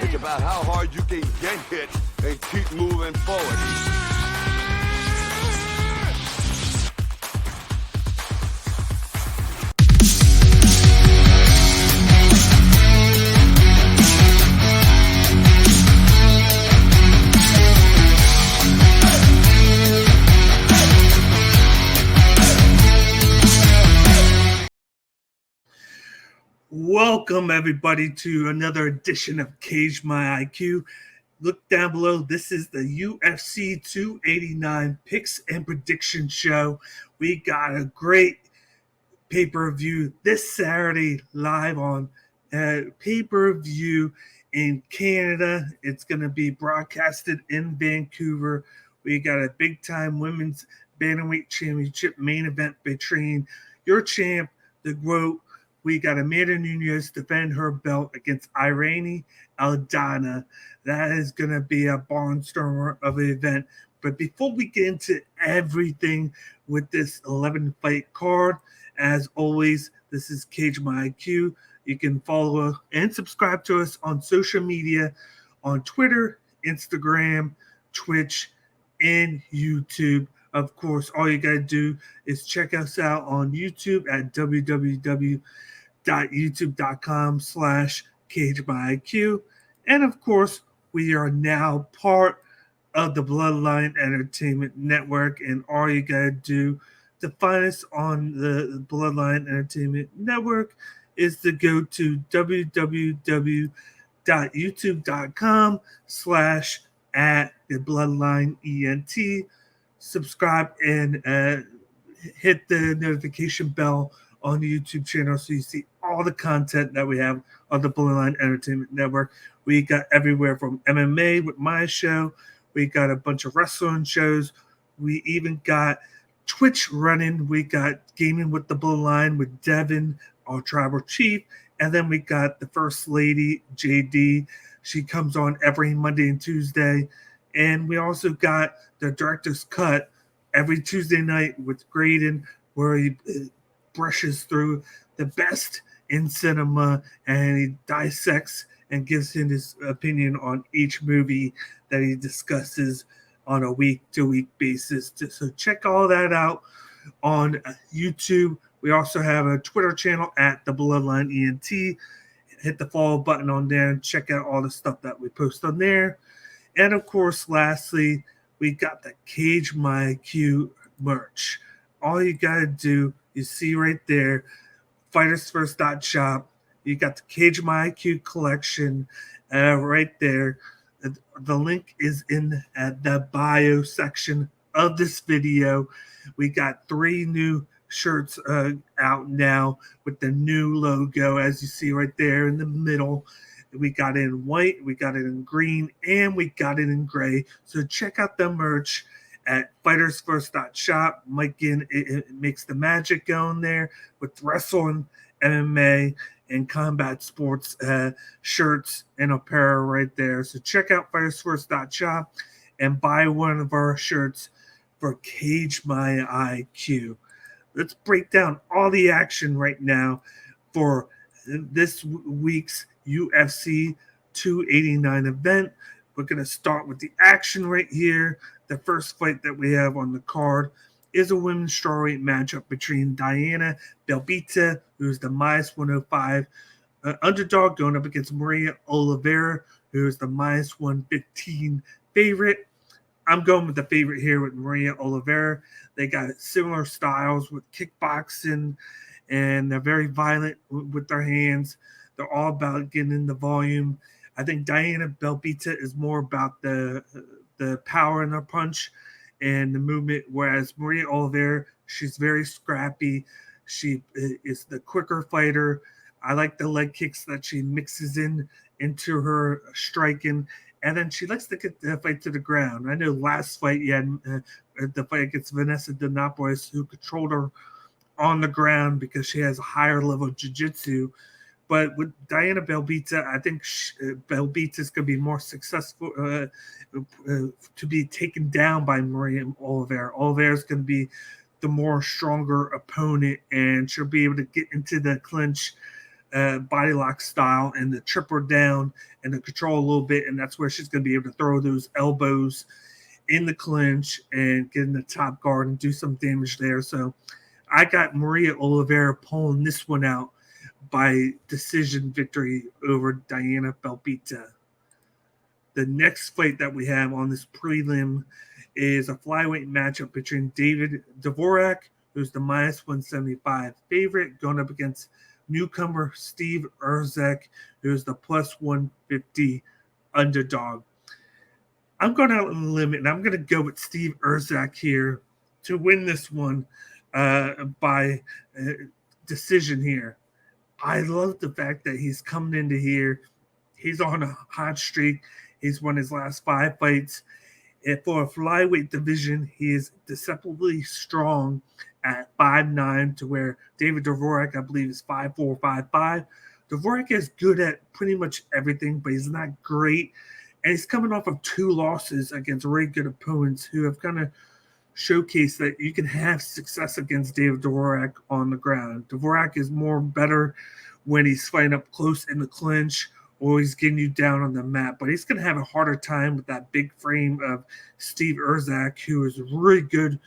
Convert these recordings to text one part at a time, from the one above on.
It's about how hard you can get hit and keep moving forward. Welcome, everybody, to another edition of Cage My IQ. Look down below. This is the UFC 289 Picks and Prediction Show. We got a great pay-per-view this Saturday live on pay-per-view in Canada. It's going to be broadcasted in Vancouver. We got a big-time women's bantamweight championship main event between your champ, the GOAT. We got Amanda Nunes defend her belt against Irene Aldana. That is going to be a barnstormer of an event. But before we get into everything with this 11-fight card, as always, this is Cage My IQ. You can follow and subscribe to us on social media on Twitter, Instagram, Twitch, and YouTube. Of course, all you got to do is check us out on YouTube at www.youtube.com/CageMyIQ. And of course, we are now part of the Bloodline Entertainment Network. And all you got to do to find us on the Bloodline Entertainment Network is to go to www.youtube.com/@thebloodlineent. Subscribe and hit the notification bell on the YouTube channel so you see all the content that we have on the Bloodline Entertainment Network. We got everywhere from MMA with my show. We got a bunch of wrestling shows. We even got Twitch running. We got Gaming with the Bloodline with Devin, our tribal chief. And then we got the First Lady, JD. She comes on every Monday and Tuesday. And we also got the Director's Cut every Tuesday night with Graydon, where he brushes through the best in cinema and he dissects and gives his opinion on each movie that he discusses on a week-to-week basis. So check all that out on YouTube. We also have a Twitter channel at the Bloodline ENT. Hit the follow button on there and check out all the stuff that we post on there. And of course, lastly, we got the Cage My IQ merch. All you gotta do, you see right there, FightersFirst.shop. You got the Cage My IQ collection right there. The link is in the bio section of this video. We got 3 new shirts out now with the new logo, as you see right there in the middle. We got it in white, we got it in green, and we got it in gray. So check out the merch at FightersFirst.shop. Mike Ginn, it makes the magic go in there with wrestling, MMA, and combat sports shirts and apparel right there. So check out FightersFirst.shop and buy one of our shirts for Cage My IQ. Let's break down all the action right now for this week's UFC 289 event. We're going to start with the action right here. The first fight that we have on the card is a women's strawweight matchup between Diana BELBITA, who's the -105 underdog, going up against Maria Oliveira, who is the -115 favorite. I'm going with the favorite here with Maria Oliveira. They got similar styles with kickboxing, and they're very violent with their hands. They're all about getting in the volume. I think Diana BELBITA is more about the power in her punch and the movement, whereas Maria Oliveira, she's very scrappy. She is the quicker fighter. I like the leg kicks that she mixes into her striking, and then she likes to get the fight to the ground. I know last fight you had the fight against Vanessa Dinopolis, who controlled her on the ground because she has a higher level of jiu-jitsu. But with Diana BELBITA, I think BELBITA is going to be more successful to be taken down by Maria Oliveira. Oliveira is going to be the more stronger opponent, and she'll be able to get into the clinch body lock style and to trip her down and to control a little bit. And that's where she's going to be able to throw those elbows in the clinch and get in the top guard and do some damage there. So I got Maria Oliveira pulling this one out by decision victory over Diana BELBITA. The next fight that we have on this prelim is a flyweight matchup between David DVORAK, who's the minus 175 favorite, going up against newcomer Steve ERCEG, who's the plus 150 underdog. I'm going out on the limit, and I'm going to go with Steve ERCEG here to win this one by decision here. I love the fact that he's coming into here. He's on a hot streak. He's won his last 5 fights. And for a flyweight division, he is deceptively strong at 5'9", to where David DVORAK, I believe, is 5'4", 5'5". DVORAK is good at pretty much everything, but he's not great. And he's coming off of 2 losses against very good opponents who have kind of showcased that you can have success against David DVORAK on the ground. DVORAK is more better when he's fighting up close in the clinch or he's getting you down on the mat. But he's going to have a harder time with that big frame of Steve ERCEG, who is really good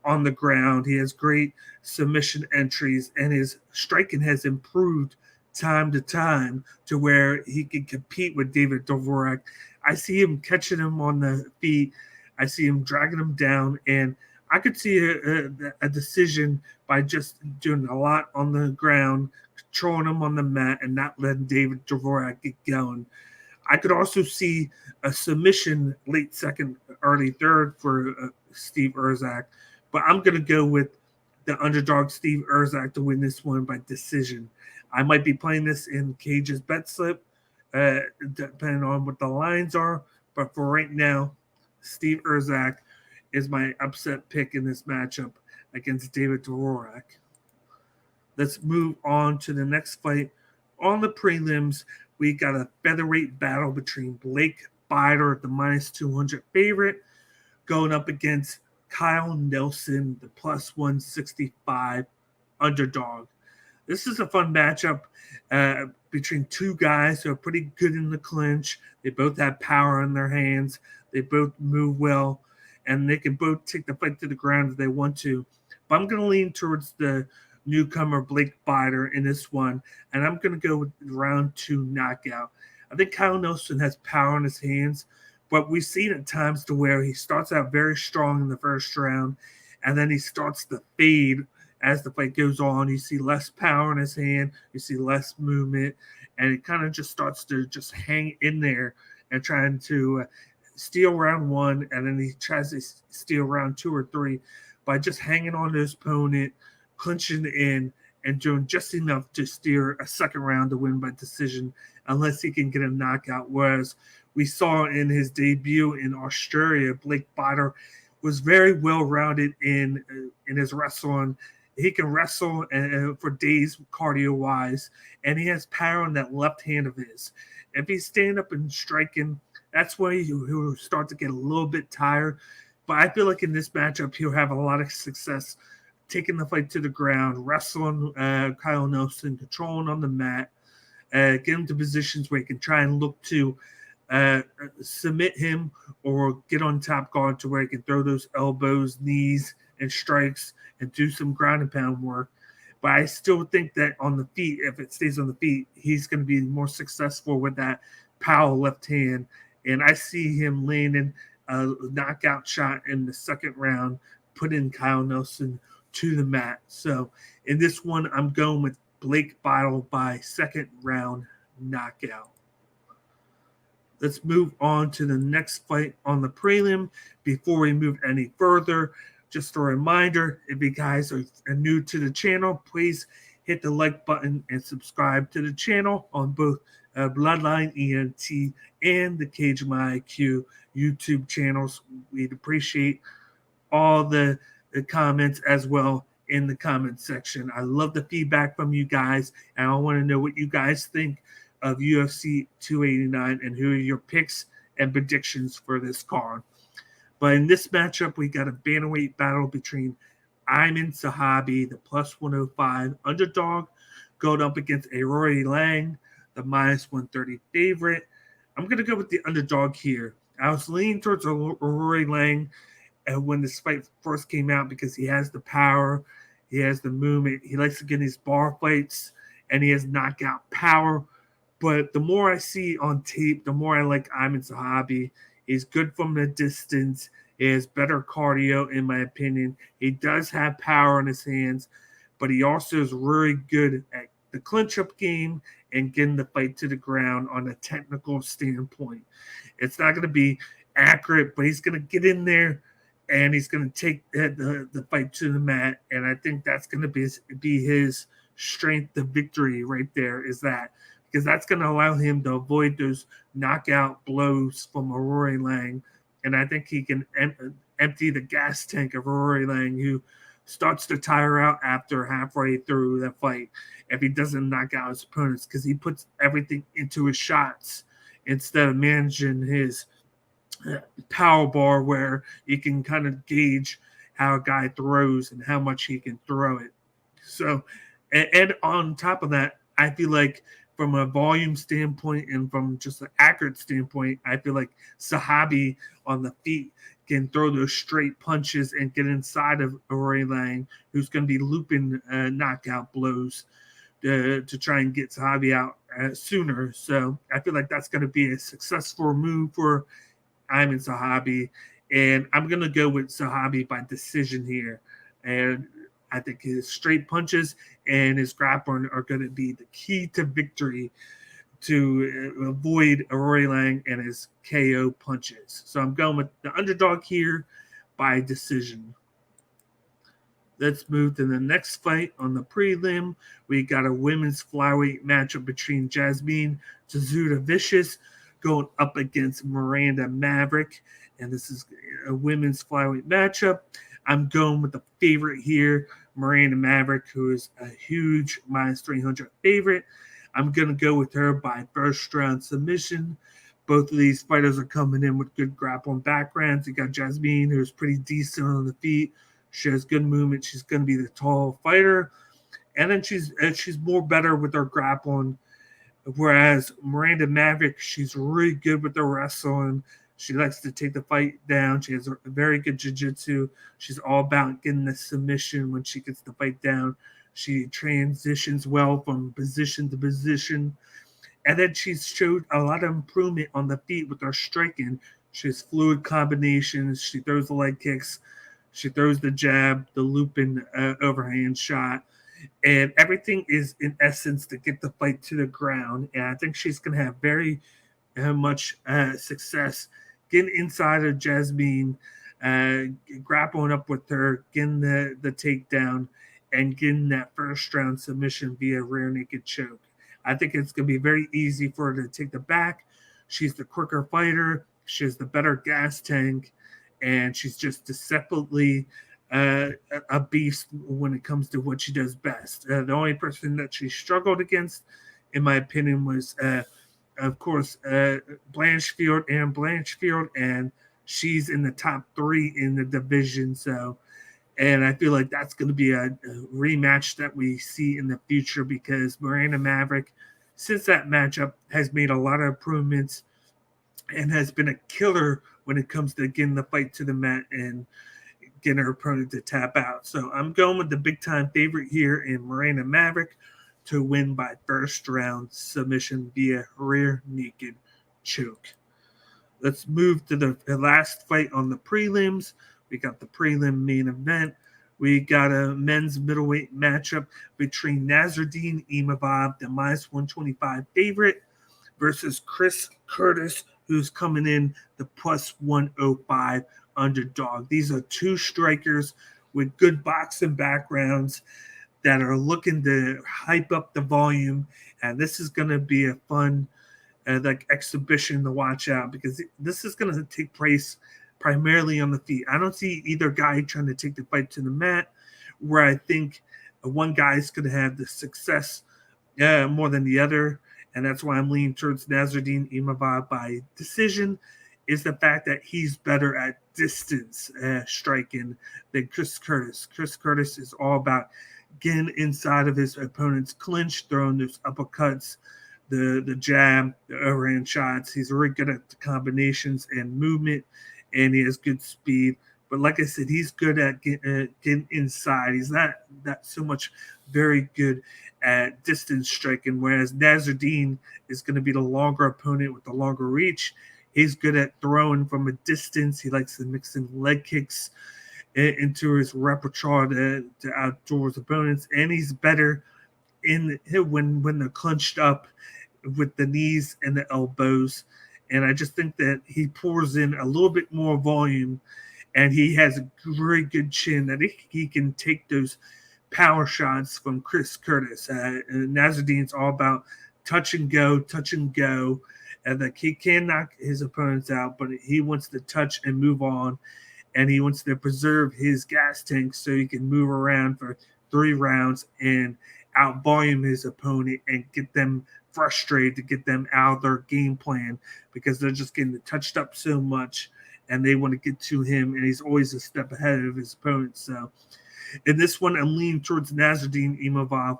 on the ground. He has great submission entries, and his striking has improved time to time to where he can compete with David DVORAK. I see him catching him on the feet. I see him dragging him down, and I could see a decision by just doing a lot on the ground, controlling him on the mat, and not letting David DVORAK get going. I could also see a submission late second, early third for Steve ERCEG, but I'm going to go with the underdog Steve ERCEG to win this one by decision. I might be playing this in Cage's bet slip, depending on what the lines are, but for right now, Steve ERCEG is my upset pick in this matchup against David DVORAK. Let's move on to the next fight. On the prelims, we got a featherweight battle between Blake Bilder, the minus 200 favorite, going up against Kyle Nelson, the plus 165 underdog. This is a fun matchup between 2 guys who are pretty good in the clinch. They both have power in their hands. They both move well, and they can both take the fight to the ground if they want to. But I'm going to lean towards the newcomer Blake Bilder in this one, and I'm going to go with round 2 knockout. I think Kyle Nelson has power in his hands, but we've seen at times to where he starts out very strong in the first round, and then he starts to fade as the fight goes on. You see less power in his hand, you see less movement, and it kind of just starts to just hang in there and trying to steal round 1, and then he tries to steal round 2 or 3 by just hanging on to his opponent, clinching in, and doing just enough to steer a second round to win by decision, unless he can get a knockout. Whereas we saw in his debut in Australia, Blake Bilder was very well-rounded in his wrestling. He can wrestle for days cardio-wise, and he has power in that left hand of his. If he's standing up and striking, that's where he'll start to get a little bit tired. But I feel like in this matchup, he'll have a lot of success taking the fight to the ground, wrestling Kyle Nelson, controlling on the mat, get him to positions where he can try and look to submit him or get on top guard to where he can throw those elbows, knees, and strikes and do some ground and pound work. But I still think that on the feet, if it stays on the feet, he's going to be more successful with that power left hand. And I see him landing a knockout shot in the second round, putting Kyle Nelson to the mat. So in this one, I'm going with Blake Bilder by second round knockout. Let's move on to the next fight on the prelim. Before we move any further, just a reminder, if you guys are new to the channel, please hit the like button and subscribe to the channel on both Bloodline ENT and the Cage My IQ YouTube channels. We'd appreciate all the comments as well in the comment section. I love the feedback from you guys, and I want to know what you guys think of UFC 289 and who are your picks and predictions for this card. But in this matchup, we got a bantamweight battle between Ayman Sahabi, the plus 105 underdog, going up against a Rory Lang, the minus 130 favorite. I'm going to go with the underdog here. I was leaning towards Rory Lang when this fight first came out because he has the power, he has the movement, he likes to get these bar fights, and he has knockout power. But the more I see on tape, the more I like Ayman Zahabi. He's good from the distance. He has better cardio, in my opinion. He does have power in his hands, but he also is really good at the clinch-up game and getting the fight to the ground on a technical standpoint. It's not going to be accurate, but he's going to get in there and he's going to take the fight to the mat. And I think that's going to be his strength of victory right there, is that. Because that's going to allow him to avoid those knockout blows from a Rory Lang. And I think he can empty the gas tank of Rory Lang, who starts to tire out after halfway through the fight if he doesn't knock out his opponents, because he puts everything into his shots instead of managing his power bar, where you can kind of gauge how a guy throws and how much he can throw it. So, and on top of that, I feel like from a volume standpoint and from just an accurate standpoint, I feel like Zahabi on the feet can throw those straight punches and get inside of Rory Lang, who's going to be looping knockout blows to try and get Zahabi out sooner. So I feel like that's going to be a successful move for Ayman Zahabi. And I'm going to go with Zahabi by decision here. And I think his straight punches and his grappling are going to be the key to victory to avoid Rory Lang and his KO punches. So I'm going with the underdog here by decision. Let's move to the next fight on the prelim. We got a women's flyweight matchup between JASMINE JASUDAVICIUS going up against Miranda Maverick. And this is a women's flyweight matchup. I'm going with the favorite here, Miranda Maverick, who is a huge minus 300 favorite. I'm going to go with her by first round submission. Both of these fighters are coming in with good grappling backgrounds. You got JASMINE, who's pretty decent on the feet. She has good movement. She's going to be the tall fighter. And then she's more better with her grappling. Whereas Miranda Maverick, she's really good with the wrestling. She likes to take the fight down. She has a very good jiu-jitsu. She's all about getting the submission when she gets the fight down. She transitions well from position to position. And then she's showed a lot of improvement on the feet with her striking. She has fluid combinations. She throws the leg kicks. She throws the jab, the looping overhand shot. And everything is, in essence, to get the fight to the ground. And I think she's going to have very much success getting inside of JASMINE, grappling up with her, getting the takedown, and getting that first round submission via rear naked choke. I think it's going to be very easy for her to take the back. She's the quicker fighter. She has the better gas tank, and she's just deceptively a beast when it comes to what she does best. The only person that she struggled against, in my opinion, was of course, Blanchfield, and she's in the top 3 in the division. So, and I feel like that's going to be a rematch that we see in the future, because Miranda Maverick, since that matchup, has made a lot of improvements and has been a killer when it comes to getting the fight to the mat and getting her opponent to tap out. So I'm going with the big-time favorite here in Miranda Maverick to win by first round submission via rear naked choke. Let's move to the last fight on the prelims. We got the prelim main event. We got a men's middleweight matchup between Nasruddin Imavov, the minus 125 favorite, versus Chris Curtis, who's coming in the plus 105 underdog. These are two strikers with good boxing backgrounds that are looking to hype up the volume, and this is going to be a fun exhibition to watch out, because this is going to take place primarily on the feet. I don't see either guy trying to take the fight to the mat, where I think one guy is going to have the success more than the other, and that's why I'm leaning towards Nasruddin Imavov by decision, is the fact that he's better at distance striking than Chris Curtis. Chris Curtis is all about getting inside of his opponent's clinch, throwing those uppercuts, the jab, the overhand shots. He's very good at the combinations and movement, and he has good speed. But like I said, he's good at getting inside. He's not so much very good at distance striking, whereas Nasruddin is going to be the longer opponent with the longer reach. He's good at throwing from a distance. He likes to mix in leg kicks into his repertoire to outdoor his opponents, and he's better in when they're clenched up with the knees and the elbows. And I just think that he pours in a little bit more volume, and he has a very good chin that he can take those power shots from Chris Curtis. Nasruddin's all about touch and go, and that he can knock his opponents out, but he wants to touch and move on, and he wants to preserve his gas tank so he can move around for 3 rounds and out volume his opponent and get them frustrated, to get them out of their game plan, because they're just getting touched up so much and they want to get to him, and he's always a step ahead of his opponent. So in this one, I'm leaning towards Nasruddin Imavov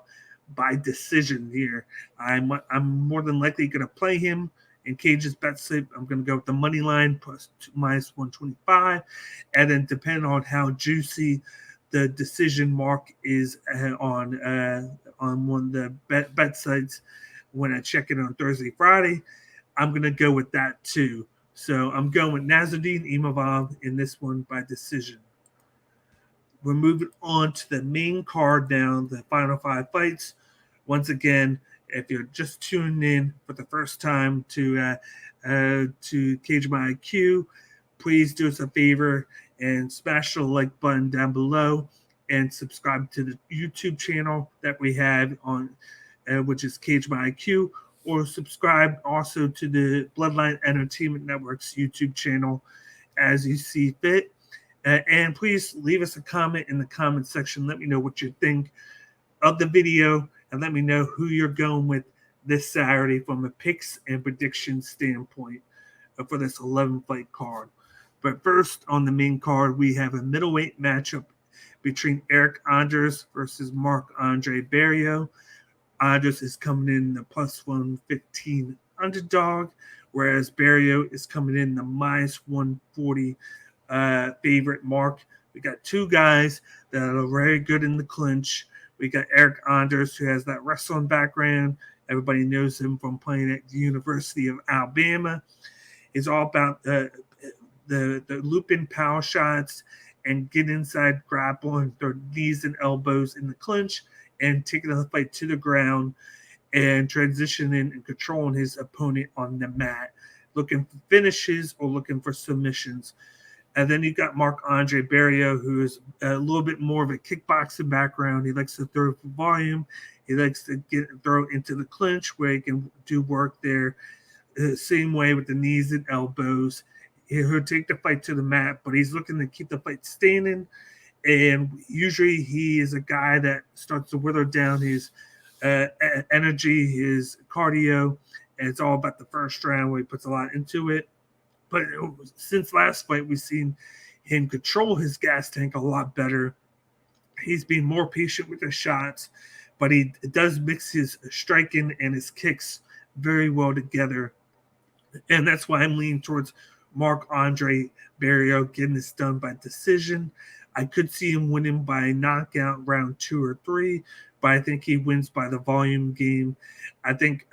by decision here. I'm more than likely going to play him in Cage's bet slip. I'm going to go with the money line plus minus 125, and then depending on how juicy the decision mark is on one of the bet sites when I check it on Thursday, Friday, I'm going to go with that too. So I'm going with Nasruddin Imavov in this one by decision. We're moving on to the main card now, the final 5 fights. Once again, if you're just tuning in for the first time to Cage My IQ, please do us a favor and smash the like button down below and subscribe to the YouTube channel that we have on, which is Cage My IQ, or subscribe also to the Bloodline Entertainment Network's YouTube channel as you see fit. And please leave us a comment in the comment section. Let me know what you think of the video, and let me know who you're going with this Saturday from a picks and predictions standpoint for this 11-fight card. But first, on the main card, we have a middleweight matchup between Eric Anders versus Marc-Andre Barriault. Anders is coming in the plus 115 underdog, whereas Barriault is coming in the minus 140 favorite mark. We got 2 guys that are very good in the clinch. We got Eric Anders, who has that wrestling background. Everybody knows him from playing at the University of Alabama. He's all about the loop-in power shots and get inside, grapple, and throw knees and elbows in the clinch and taking the fight to the ground and transitioning and controlling his opponent on the mat, looking for finishes or looking for submissions. And then you got Marc-Andre Barriault, who is a little bit more of a kickboxing background. He likes to throw for volume. He likes to throw into the clinch where he can do work there. Same way with the knees and elbows. He'll take the fight to the mat, but he's looking to keep the fight standing. And usually he is a guy that starts to wither down his energy, his cardio. And it's all about the first round where he puts a lot into it. But since last fight, we've seen him control his gas tank a lot better. He's been more patient with his shots, but he does mix his striking and his kicks very well together. And that's why I'm leaning towards Marc-Andre Barriault getting this done by decision. I could see him winning by knockout round 2 or 3, but I think he wins by the volume game. I think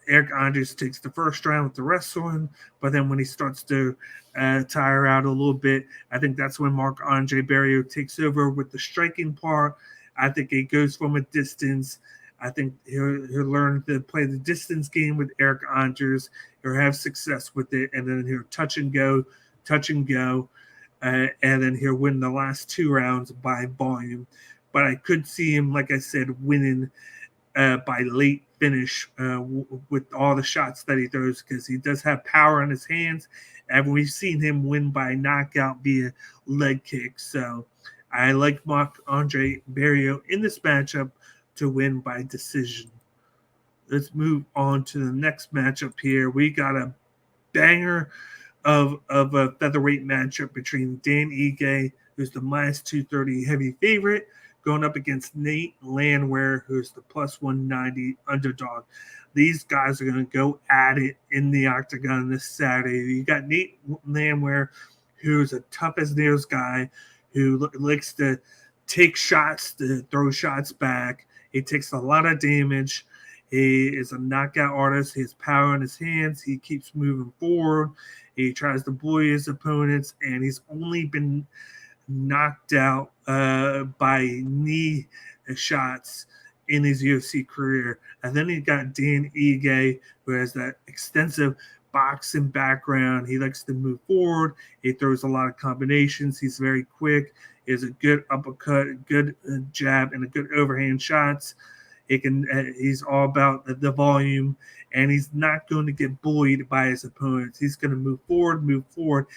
Eric Anders takes the first round with the wrestling, but then when he starts to tire out a little bit, I think that's when Marc-Andre Barriault takes over with the striking part. I think he goes from a distance. I think he'll learn to play the distance game with Eric Anders. He'll have success with it, and then he'll touch and go, and then he'll win the last 2 rounds by volume. But I could see him, like I said, winning by late finish with all the shots that he throws, because he does have power in his hands, and we've seen him win by knockout via leg kicks. So I like Marc-Andre Barriault in this matchup to win by decision. Let's move on to the next matchup here. We got a banger of a featherweight matchup between Dan Ige, who's the minus 230 heavy favorite, going up against Nate Landwehr, who's the plus 190 underdog. These guys are going to go at it in the octagon this Saturday. You got Nate Landwehr, who's a tough as nails guy who likes to take shots, to throw shots back. He takes a lot of damage. He is a knockout artist. He has power in his hands. He keeps moving forward. He tries to bully his opponents, and he's only been knocked out by knee shots in his UFC career. And then you got Dan Ige, who has that extensive boxing background. He likes to move forward. He throws a lot of combinations. He's very quick. He has a good uppercut, a good jab, and a good overhand shots. He's all about the volume, and he's not going to get bullied by his opponents. He's going to move forward,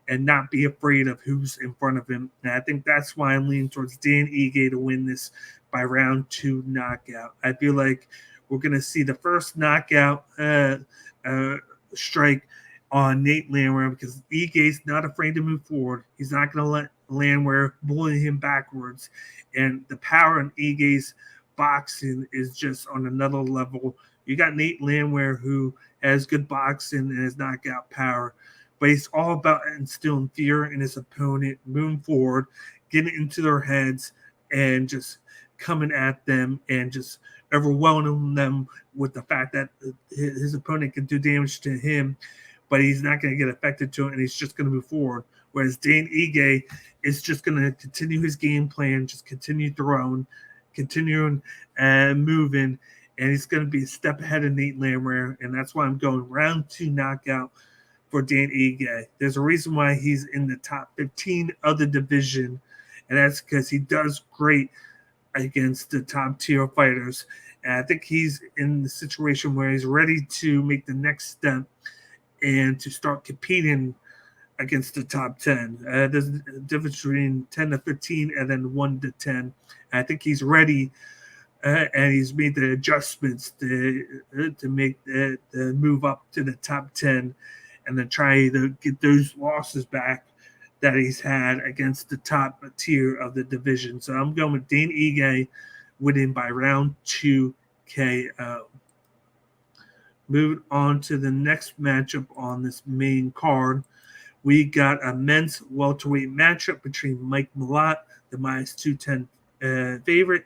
and not be afraid of who's in front of him. And I think that's why I'm leaning towards Dan Ige to win this by round 2 knockout. I feel like we're going to see the first knockout strike on Nate Landwehr because Ige's not afraid to move forward. He's not going to let Landwehr bully him backwards. And the power in Ige's boxing is just on another level. You got Nate Landwehr, who has good boxing and has knockout power, but he's all about instilling fear in his opponent, moving forward, getting into their heads, and just coming at them and just overwhelming them with the fact that his opponent can do damage to him, but he's not going to get affected to it, and he's just going to move forward. Whereas Dan Ige is just going to continue his game plan, just continue throwing, continuing and moving, and he's going to be a step ahead of Nate Landwehr, and that's why I'm going round 2 knockout for Dan Ige. There's a reason why he's in the top 15 of the division, and that's because he does great against the top tier fighters. And I think he's in the situation where he's ready to make the next step and to start competing against the top 10. There's a difference between 10 to 15 and then 1 to 10. And I think he's ready, and he's made the adjustments to make the move up to the top 10 and then try to get those losses back that he's had against the top tier of the division. So I'm going with Dan Ige winning by round 2 KO. Moving on to the next matchup on this main card, we got a men's welterweight matchup between Mike Malott, the minus 210 favorite,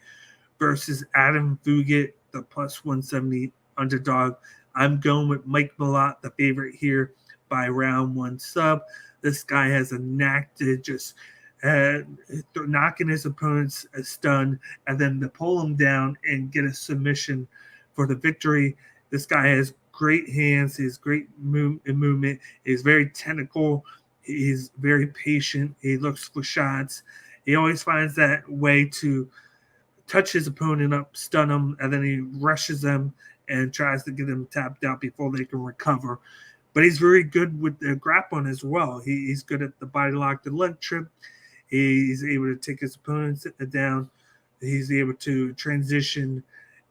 versus Adam Fugitt, the plus 170 underdog. I'm going with Mike Malott, the favorite here, by round 1 sub. This guy has a knack to just knocking his opponents a stun and then to pull him down and get a submission for the victory. This guy has great hands. He has great movement. He's very technical. He's very patient. He looks for shots. He always finds that way to touch his opponent up, stun him, and then he rushes them and tries to get them tapped out before they can recover. But he's very good with the grappling as well. He's good at the body lock, the leg trip. He's able to take his opponents down. He's able to transition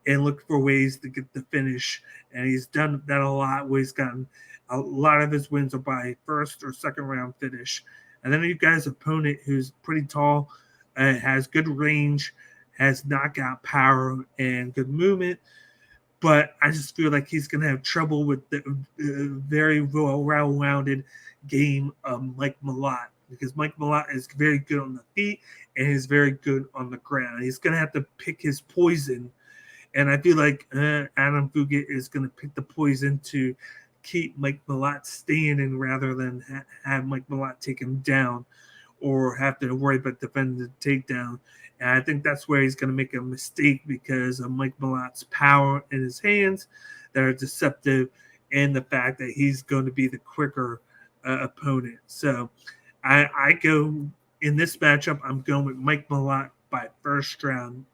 and look for ways to get the finish. And he's done that a lot, where he's gotten a lot of his wins are by first or second round finish. And then you got his opponent, who's pretty tall, has good range, has knockout power and good movement. But I just feel like he's going to have trouble with the very well-rounded game of Mike Malott, because Mike Malott is very good on the feet and he's very good on the ground. He's going to have to pick his poison, and I feel like Adam Fugitt is going to pick the poison to keep Mike Malott standing rather than have Mike Malott take him down or have to worry about defending the takedown. And I think that's where he's going to make a mistake because of Mike Malott's power in his hands that are deceptive, and the fact that he's going to be the quicker opponent. So I go in this matchup, I'm going with Mike Malott by first round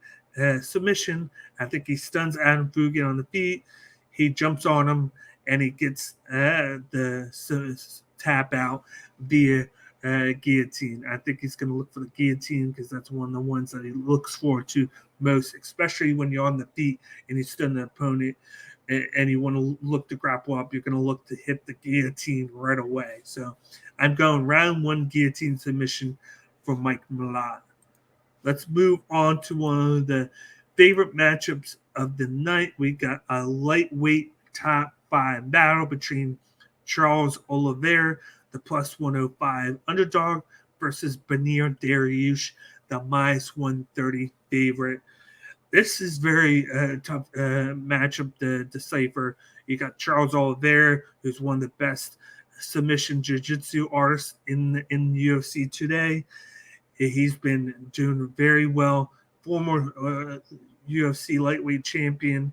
submission. I think he stuns Adam Fugitt on the feet. He jumps on him, and he gets the tap out via guillotine. I think he's going to look for the guillotine because that's one of the ones that he looks forward to most, especially when you're on the feet and you stun the opponent and you want to look to grapple up. You're going to look to hit the guillotine right away. So I'm going round 1 guillotine submission for Mike Malott. Let's move on to one of the favorite matchups of the night. We got a lightweight top 5 battle between Charles Oliveira, the plus 105 underdog, versus Beneil Dariush, the minus 130 favorite. This is very tough matchup to decipher. You got Charles Oliveira, who's one of the best submission jiu-jitsu artists in UFC today. He's been doing very well. Former UFC lightweight champion.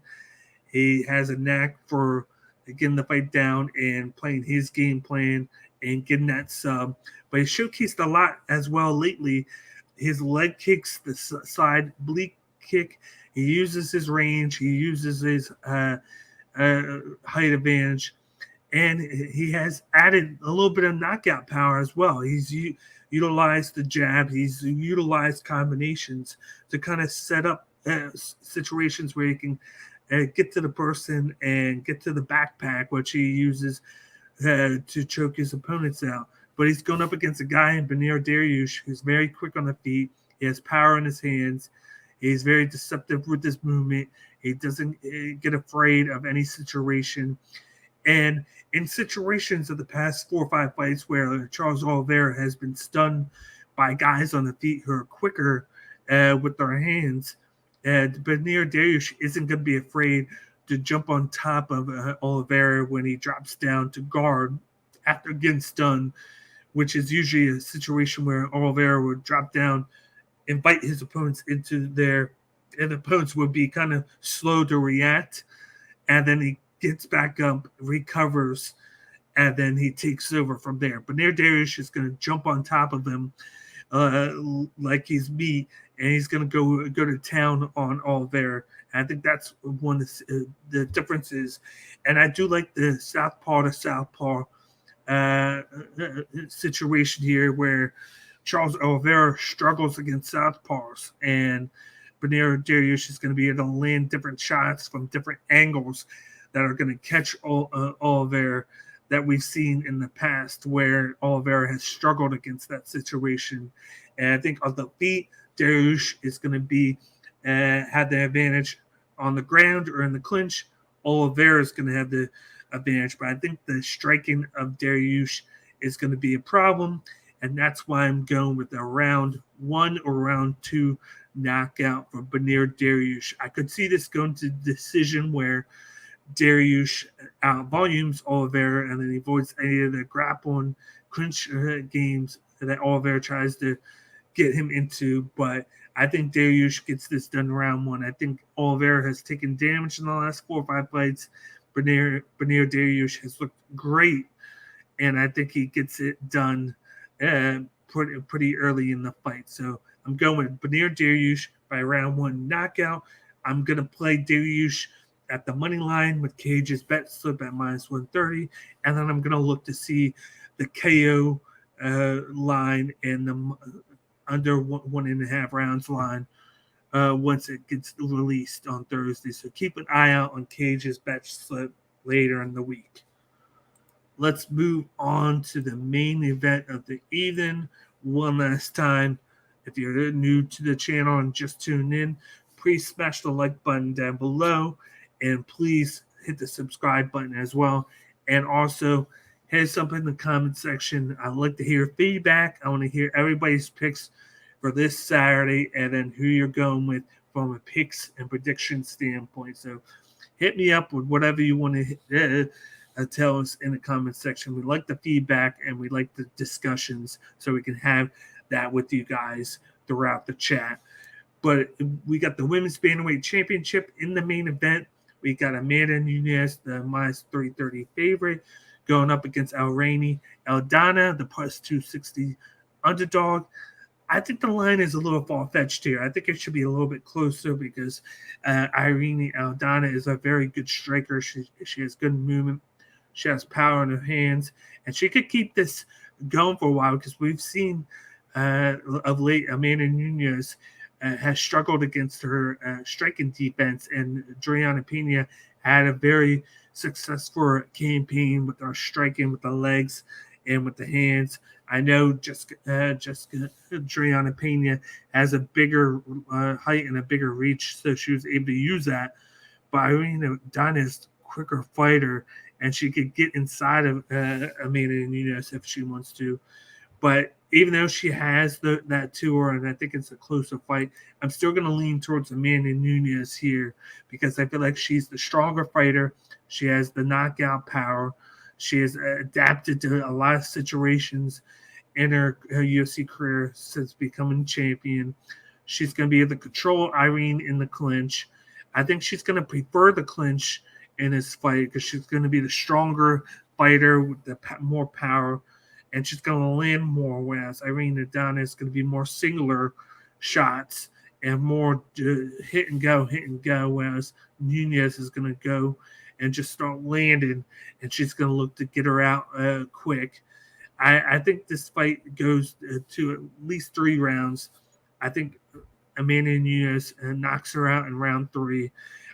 He has a knack for getting the fight down and playing his game plan and getting that sub. But he showcased a lot as well lately. His leg kicks, the side oblique kick. He uses his range. He uses his height advantage. And he has added a little bit of knockout power as well. He's utilized the jab. He's utilized combinations to kind of set up situations where he can get to the person and get to the backpack, which he uses to choke his opponents out. But he's going up against a guy in Beneil Dariush who's very quick on the feet. He has power in his hands. He's very deceptive with his movement. He doesn't get afraid of any situation. And in situations of the past 4 or 5 fights where Charles Oliveira has been stunned by guys on the feet who are quicker with their hands, Beneil Dariush isn't going to be afraid to jump on top of Oliveira when he drops down to guard after getting stunned, which is usually a situation where Oliveira would drop down, invite his opponents into there, and the opponents would be kind of slow to react, and then he gets back up, recovers, and then he takes over from there. Beneil Dariush is going to jump on top of him like he's meat, and he's going to go to town on Oliveira. And I think that's one of the differences. And I do like the southpaw to southpaw situation here where Charles Oliveira struggles against southpaws, and Beneil Dariush is going to be able to land different shots from different angles that are going to catch Oliveira that we've seen in the past where Oliveira has struggled against that situation. And I think on the feet, Dariush is going to be have the advantage on the ground or in the clinch. Oliveira is going to have the advantage, but I think the striking of Dariush is going to be a problem, and that's why I'm going with a round 1 or round 2 knockout for Beneil Dariush. I could see this going to decision where Dariush out volumes Oliveira, and then he avoids any of the grappling clinch games that Oliveira tries to get him into. But I think Dariush gets this done round 1. I think Oliveira has taken damage in the last 4 or 5 fights. Beneil Dariush has looked great, and I think he gets it done pretty early in the fight. So I'm going with Beneil Dariush by round 1 knockout. I'm going to play Dariush at the money line with Cage's bet slip at minus 130, and then I'm going to look to see the KO line and the under 1.5 rounds line once it gets released on Thursday. So keep an eye out on Cage's bet slip later in the week. Let's move on to the main event of the evening one last time. If you're new to the channel and just tuned in, please smash the like button down below. And please hit the subscribe button as well. And also, hit us up in the comment section. I'd like to hear feedback. I want to hear everybody's picks for this Saturday and then who you're going with from a picks and prediction standpoint. So hit me up with whatever you want to tell us in the comment section. We like the feedback and we like the discussions so we can have that with you guys throughout the chat. But we got the Women's Bantamweight Championship in the main event. We got Amanda Nunes, the minus 330 favorite, going up against Irene Aldana, the plus 260 underdog. I think the line is a little far-fetched here. I think it should be a little bit closer because Irene Aldana is a very good striker. She has good movement. She has power in her hands. And she could keep this going for a while because we've seen of late Amanda Nunes has struggled against her striking defense, and Juliana Pena had a very successful campaign with her striking with the legs and with the hands. I know Jessica Adriana Pena has a bigger height and a bigger reach, so she was able to use that. But Irene Aldana's quicker fighter, and she could get inside of Amanda Nunes if she wants to. But even though she has that to her, and I think it's a closer fight, I'm still going to lean towards Amanda Nunes here because I feel like she's the stronger fighter. She has the knockout power. She has adapted to a lot of situations in her UFC career since becoming champion. She's going to be able to control Irene in the clinch. I think she's going to prefer the clinch in this fight because she's going to be the stronger fighter with the more power, and she's going to land more, whereas Irene Aldana is going to be more singular shots and more hit and go, whereas Nunes is going to go and just start landing, and she's going to look to get her out quick. I think this fight goes to at least 3 rounds. I think Amanda Nunes knocks her out in round 3.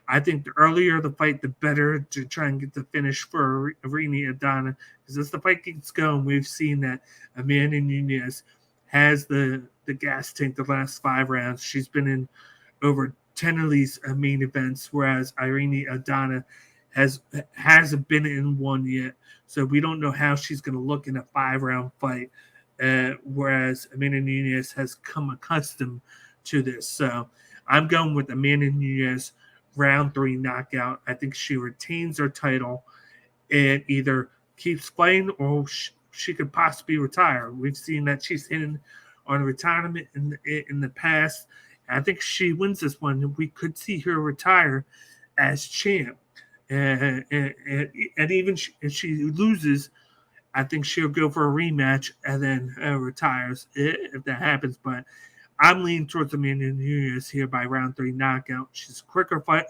I think the earlier the fight, the better to try and get the finish for Irene Aldana. Because as the fight gets going, we've seen that Amanda Nunes has the gas tank the last 5 rounds. She's been in over 10 of these main events, whereas Irene Aldana hasn't been in one yet. So we don't know how she's going to look in a 5-round fight, whereas Amanda Nunes has come accustomed to this. So I'm going with Amanda Nunes round 3 knockout. I think she retains her title and either keeps fighting or she could possibly retire. We've seen that she's hitting on retirement in the past. I think she wins this one. We could see her retire as champ. And even if she loses, I think she'll go for a rematch and then retires if that happens. But I'm leaning towards Amanda Nunes here by round 3 knockout. She's a quicker fight.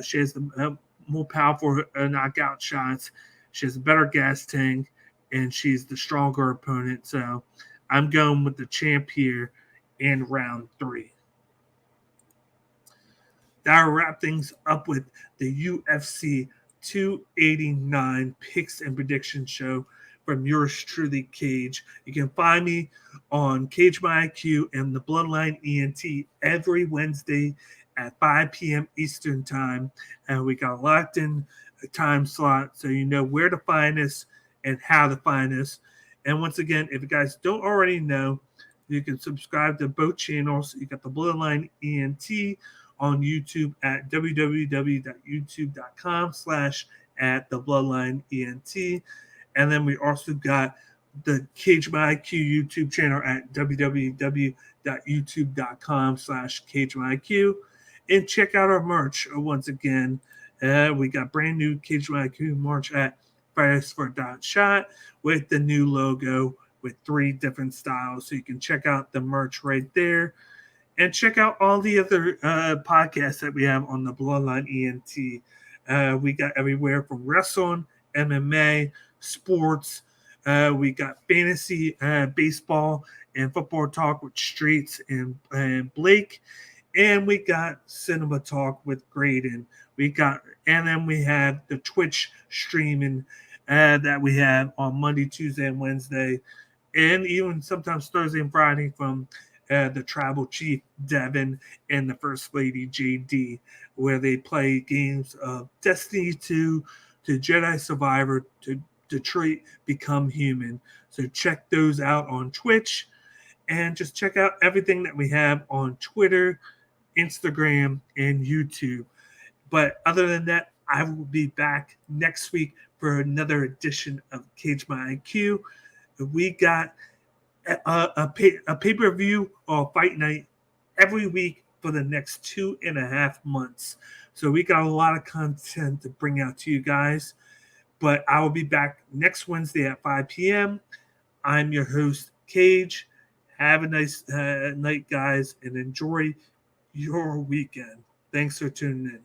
She has the more powerful knockout shots. She has a better gas tank, and she's the stronger opponent. So I'm going with the champ here in round 3. That'll wrap things up with the UFC 289 picks and prediction show from yours truly, Cage. You can find me on Cage My IQ and the Bloodline ENT every Wednesday at 5 p.m. Eastern Time. And we got a locked in time slot so you know where to find us and how to find us. And once again, if you guys don't already know, you can subscribe to both channels. You got the Bloodline ENT on YouTube at www.youtube.com/@thebloodlineent. And then we also got the Cage My IQ YouTube channel at www.youtube.com/CageMyIQ. And check out our merch once again. We got brand new Cage My IQ merch at FightersFor.shot with the new logo with 3 different styles. So you can check out the merch right there. And check out all the other podcasts that we have on the Bloodline ENT. We got everywhere from wrestling, MMA, sports. We got fantasy, baseball, and football talk with Streets and Blake. And we got cinema talk with Graydon. And then we have the Twitch streaming that we have on Monday, Tuesday, and Wednesday. And even sometimes Thursday and Friday from the Tribal Chief Devin and the First Lady JD, where they play games of Destiny 2 to Jedi Survivor to Detroit Become Human. So check those out on Twitch, and just check out everything that we have on Twitter, Instagram, and YouTube. But other than that, I will be back next week for another edition of Cage My IQ. We got a pay-per-view or fight night every week for the next 2.5 months. So we got a lot of content to bring out to you guys. But I will be back next Wednesday at 5 p.m. I'm your host, Cage. Have a nice night, guys, and enjoy your weekend. Thanks for tuning in.